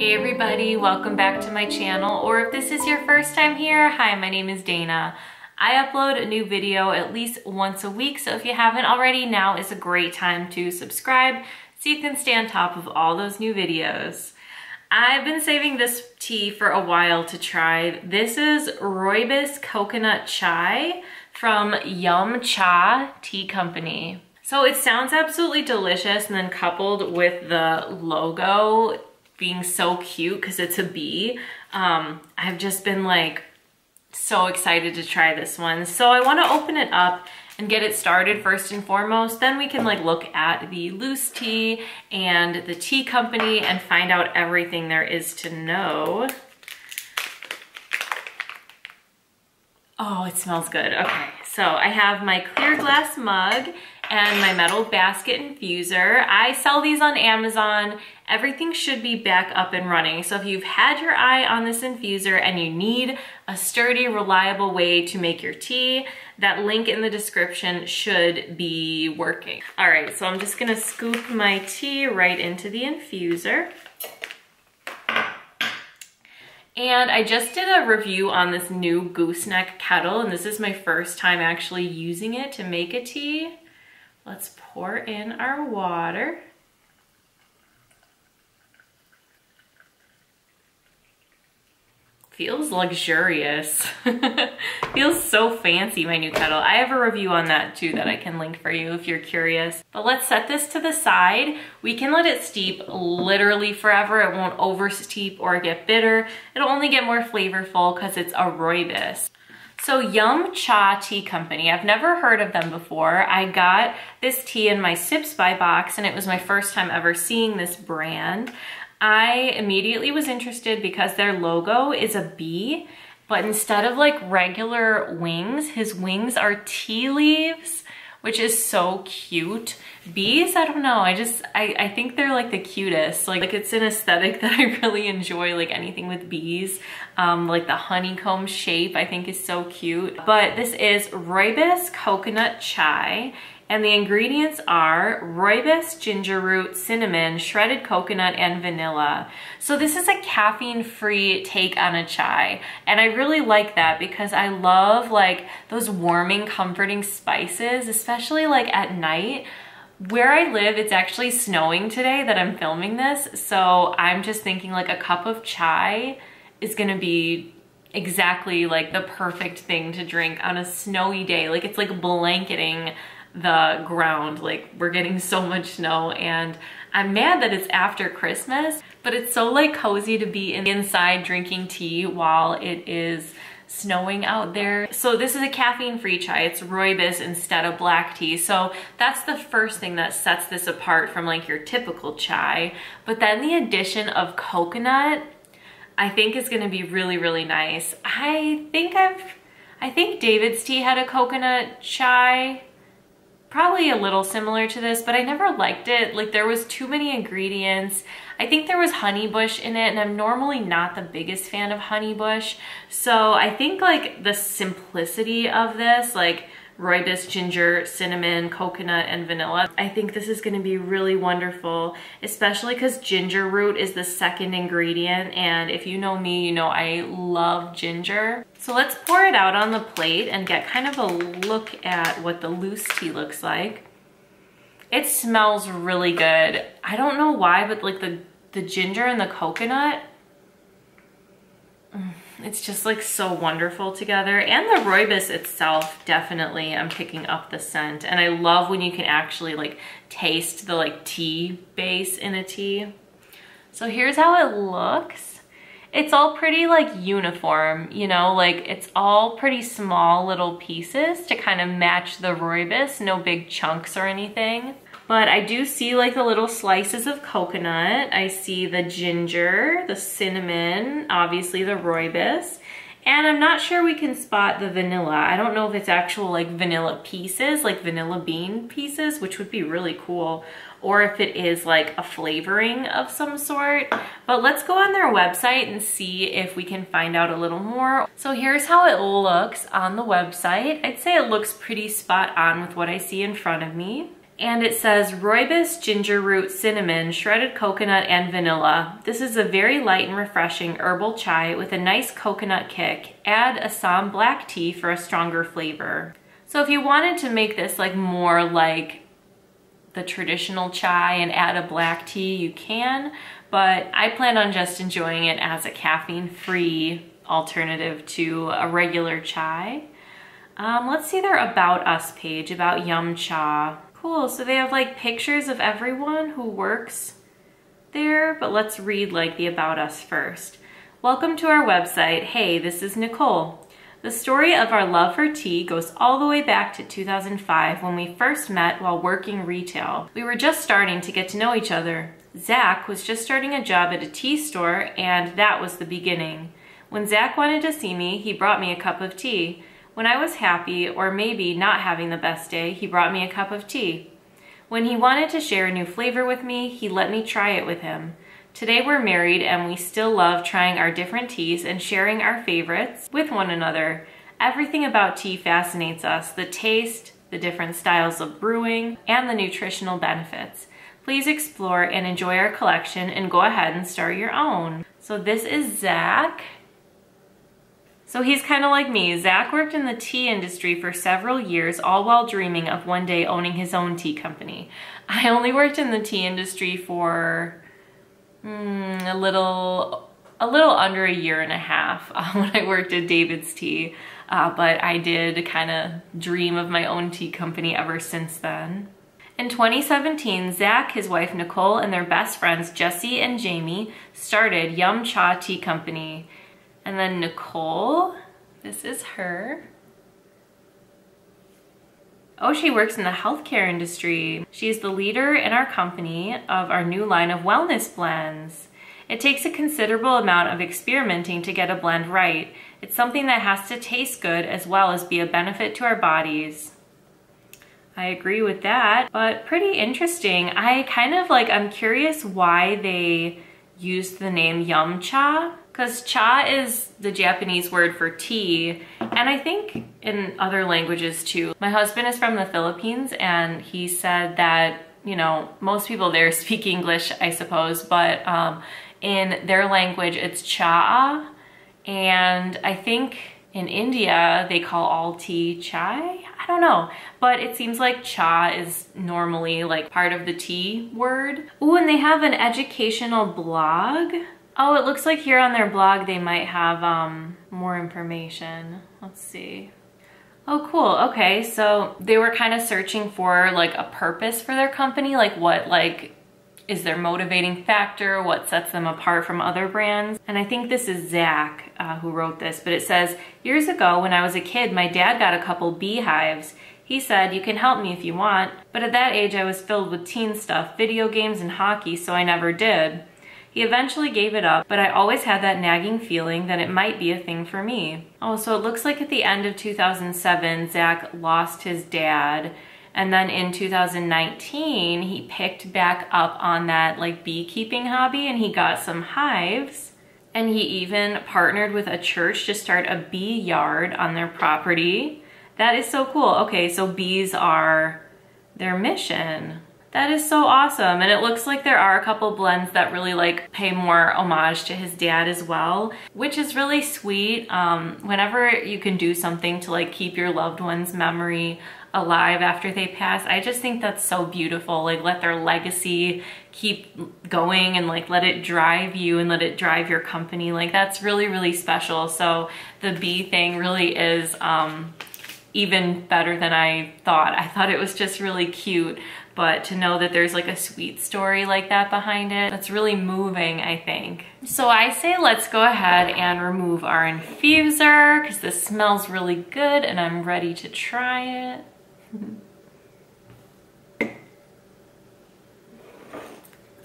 Hey everybody, welcome back to my channel, or if this is your first time here, hi, my name is Dana. I upload a new video at least once a week, so if you haven't already, now is a great time to subscribe so you can stay on top of all those new videos. I've been saving this tea for a while to try. This is Rooibos Coconut Chai from Yum Cha Tea Company. So it sounds absolutely delicious, and then coupled with the logo being so cute because it's a bee, I've just been like so excited to try this one. So I want to open it up and get it started first and foremost. Then we can like look at the loose tea and the tea company and find out everything there is to know. Oh, it smells good. Okay, so I have my clear glass mug and my metal basket infuser. I sell these on Amazon. Everything should be back up and running. So if you've had your eye on this infuser and you need a sturdy, reliable way to make your tea, that link in the description should be working. All right, so I'm just gonna scoop my tea right into the infuser. And I just did a review on this new gooseneck kettle, and this is my first time actually using it to make a tea. Let's pour in our water. Feels luxurious. Feels so fancy, my new kettle. I have a review on that too that I can link for you if you're curious. But let's set this to the side. We can let it steep literally forever. It won't over steep or get bitter. It'll only get more flavorful because it's a rooibos. So Yum Cha Tea Company, I've never heard of them before. I got this tea in my Sips by box, and it was my first time ever seeing this brand. I immediately was interested because their logo is a bee, but instead of like regular wings, his wings are tea leaves, which is so cute. Bees, I don't know, I think they're like the cutest. Like it's an aesthetic that I really enjoy, like anything with bees. Like the honeycomb shape I think is so cute. But this is Rooibos Coconut Chai, and the ingredients are rooibos, ginger root, cinnamon, shredded coconut, and vanilla. So this is a caffeine-free take on a chai. And I really like that because I love like those warming, comforting spices, especially like at night. Where I live, it's actually snowing today that I'm filming this. So I'm just thinking like a cup of chai is gonna be exactly like the perfect thing to drink on a snowy day. Like it's like blanketing the ground. Like we're getting so much snow, and I'm mad that it's after Christmas, but it's so like cozy to be inside drinking tea while it is snowing out there. So this is a caffeine-free chai. It's rooibos instead of black tea. So that's the first thing that sets this apart from like your typical chai. But then the addition of coconut, I think is gonna be really, really nice. I think David's Tea had a coconut chai, probably a little similar to this, but I never liked it. Like there was too many ingredients. I think there was honeybush in it, and I'm normally not the biggest fan of honeybush. So I think like the simplicity of this, like rooibos, ginger, cinnamon, coconut, and vanilla, I think this is gonna be really wonderful, especially because ginger root is the second ingredient. And if you know me, you know I love ginger. So let's pour it out on the plate and get kind of a look at what the loose tea looks like. It smells really good. I don't know why, but like the ginger and the coconut, it's just like so wonderful together. And the rooibos itself, definitely I'm picking up the scent. And I love when you can actually like taste the like tea base in a tea. So here's how it looks. It's all pretty like uniform, you know, like it's all pretty small little pieces to kind of match the rooibos, no big chunks or anything. But I do see like the little slices of coconut. I see the ginger, the cinnamon, obviously the rooibos. And I'm not sure we can spot the vanilla. I don't know if it's actual like vanilla pieces, like vanilla bean pieces, which would be really cool, or if it is like a flavoring of some sort. But let's go on their website and see if we can find out a little more. So here's how it looks on the website. I'd say it looks pretty spot on with what I see in front of me. And it says Rooibos, ginger root, cinnamon, shredded coconut, and vanilla. This is a very light and refreshing herbal chai with a nice coconut kick. Add Assam black tea for a stronger flavor. So if you wanted to make this like more like the traditional chai and add a black tea, you can, but I plan on just enjoying it as a caffeine-free alternative to a regular chai. Let's see their About Us page, about Yum Cha. Cool, so they have like pictures of everyone who works there, but let's read like the About Us first. Welcome to our website. Hey, this is Nicole. The story of our love for tea goes all the way back to 2005 when we first met while working retail. We were just starting to get to know each other. Zach was just starting a job at a tea store, and that was the beginning. When Zach wanted to see me, he brought me a cup of tea. When I was happy, or maybe not having the best day, he brought me a cup of tea. When he wanted to share a new flavor with me, he let me try it with him. Today we're married and we still love trying our different teas and sharing our favorites with one another. Everything about tea fascinates us, the taste, the different styles of brewing, and the nutritional benefits. Please explore and enjoy our collection and go ahead and start your own. So this is Zach. So he's kind of like me. Zach worked in the tea industry for several years, all while dreaming of one day owning his own tea company. I only worked in the tea industry for a little under a year and a half when I worked at David's Tea, but I did kind of dream of my own tea company ever since then. In 2017, Zach, his wife Nicole, and their best friends Jesse and Jamie started Yum Cha Tea Company. And then Nicole, this is her. Oh, she works in the healthcare industry. She's the leader in our company of our new line of wellness blends. It takes a considerable amount of experimenting to get a blend right. It's something that has to taste good as well as be a benefit to our bodies. I agree with that, but pretty interesting. I'm curious why they used the name Yum Cha. Because cha is the Japanese word for tea, and I think in other languages too. My husband is from the Philippines, and he said that, you know, most people there speak English, I suppose, but in their language it's cha, and I think in India they call all tea chai. I don't know, but it seems like cha is normally like part of the tea word. Ooh, and they have an educational blog. Oh, it looks like here on their blog they might have more information. Let's see. Oh, cool. Okay, so they were kind of searching for like a purpose for their company, like what is their motivating factor, what sets them apart from other brands. And I think this is Zach who wrote this, but it says, years ago when I was a kid, my dad got a couple beehives. He said, you can help me if you want, but at that age I was filled with teen stuff, video games and hockey, so I never did. He eventually gave it up, but I always had that nagging feeling that it might be a thing for me. Oh, so it looks like at the end of 2007, Zach lost his dad. And then in 2019, he picked back up on that like beekeeping hobby, and he got some hives. And he even partnered with a church to start a bee yard on their property. That is so cool. Okay, so bees are their mission. That is so awesome. And it looks like there are a couple blends that really like pay more homage to his dad as well, which is really sweet. Whenever you can do something to like keep your loved one's memory alive after they pass, I just think that's so beautiful. Like let their legacy keep going and like let it drive you and let it drive your company. Like that's really, really special. So the bee thing really is even better than I thought. I thought it was just really cute. But to know that there's like a sweet story like that behind it, that's really moving, I think. So I say let's go ahead and remove our infuser because this smells really good and I'm ready to try it.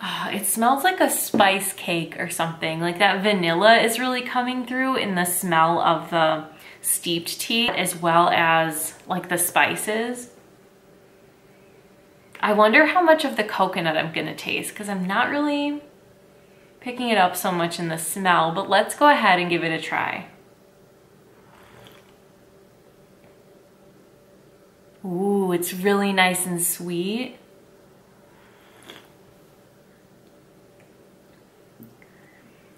Oh, it smells like a spice cake or something. Like that vanilla is really coming through in the smell of the steeped tea as well as like the spices. I wonder how much of the coconut I'm gonna taste because I'm not really picking it up so much in the smell, but let's go ahead and give it a try. Ooh, it's really nice and sweet.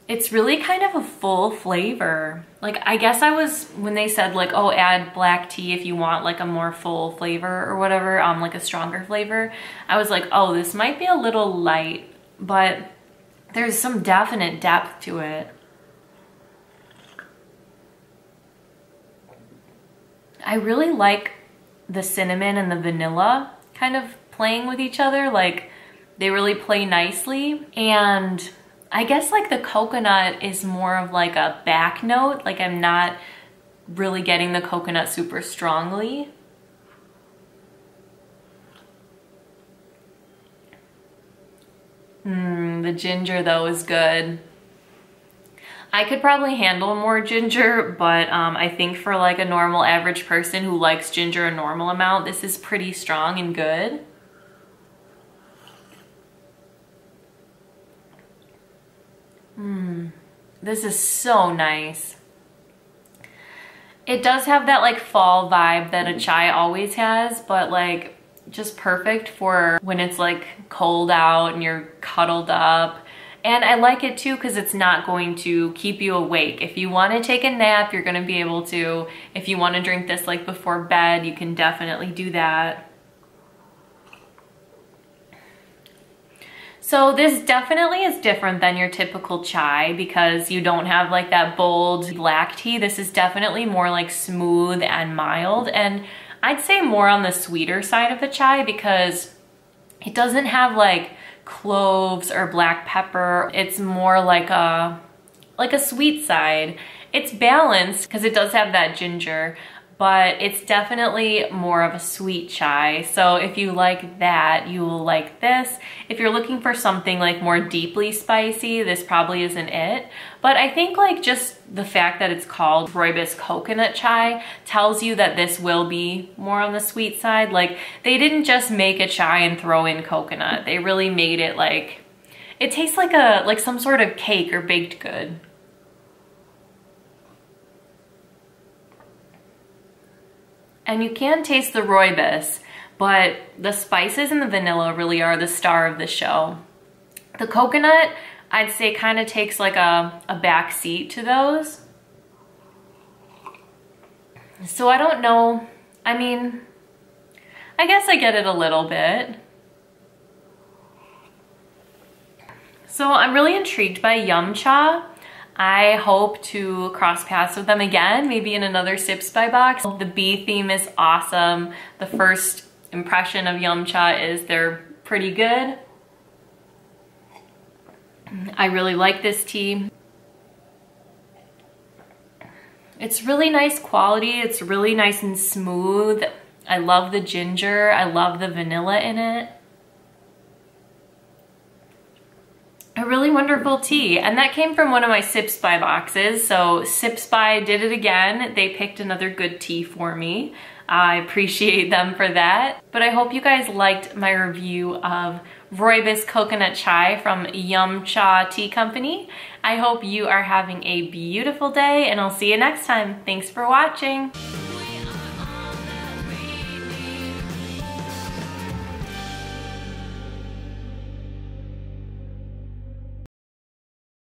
It's really kind of a full flavor. Like, I guess when they said like, oh, add black tea if you want like a more full flavor or whatever, like a stronger flavor, I was like, oh, this might be a little light, but there's some definite depth to it. I really like the cinnamon and the vanilla kind of playing with each other. Like, they really play nicely. And I guess like the coconut is more of like a back note. Like, I'm not really getting the coconut super strongly. The ginger though is good. I could probably handle more ginger, but I think for like a normal average person who likes ginger a normal amount, this is pretty strong and good. This is so nice. It does have that like fall vibe that a chai always has, but like just perfect for when it's like cold out and you're cuddled up. And I like it too because it's not going to keep you awake. If you want to take a nap, you're going to be able to. If you want to drink this like before bed, you can definitely do that. So this definitely is different than your typical chai because you don't have like that bold black tea. This is definitely more like smooth and mild, and I'd say more on the sweeter side of the chai because it doesn't have like cloves or black pepper. It's more like a sweet side. It's balanced because it does have that ginger, but it's definitely more of a sweet chai. So if you like that, you will like this. If you're looking for something like more deeply spicy, this probably isn't it. But I think like just the fact that it's called Rooibos coconut chai tells you that this will be more on the sweet side. Like, they didn't just make a chai and throw in coconut. They really made it like, it tastes like some sort of cake or baked good. And you can taste the Rooibos, but the spices and the vanilla really are the star of the show. The coconut, I'd say, kind of takes like a back seat to those. So I don't know. I mean, I guess I get it a little bit. So I'm really intrigued by Yum Cha. I hope to cross paths with them again, maybe in another Sips by box. The bee theme is awesome. The first impression of Yum Cha is they're pretty good. I really like this tea. It's really nice quality. It's really nice and smooth. I love the ginger. I love the vanilla in it. A really wonderful tea, and that came from one of my Sips by boxes. So Sips by did it again. They picked another good tea for me. I appreciate them for that. But I hope you guys liked my review of Rooibos coconut chai from Yum Cha Tea Company. I hope you are having a beautiful day, and I'll see you next time. Thanks for watching.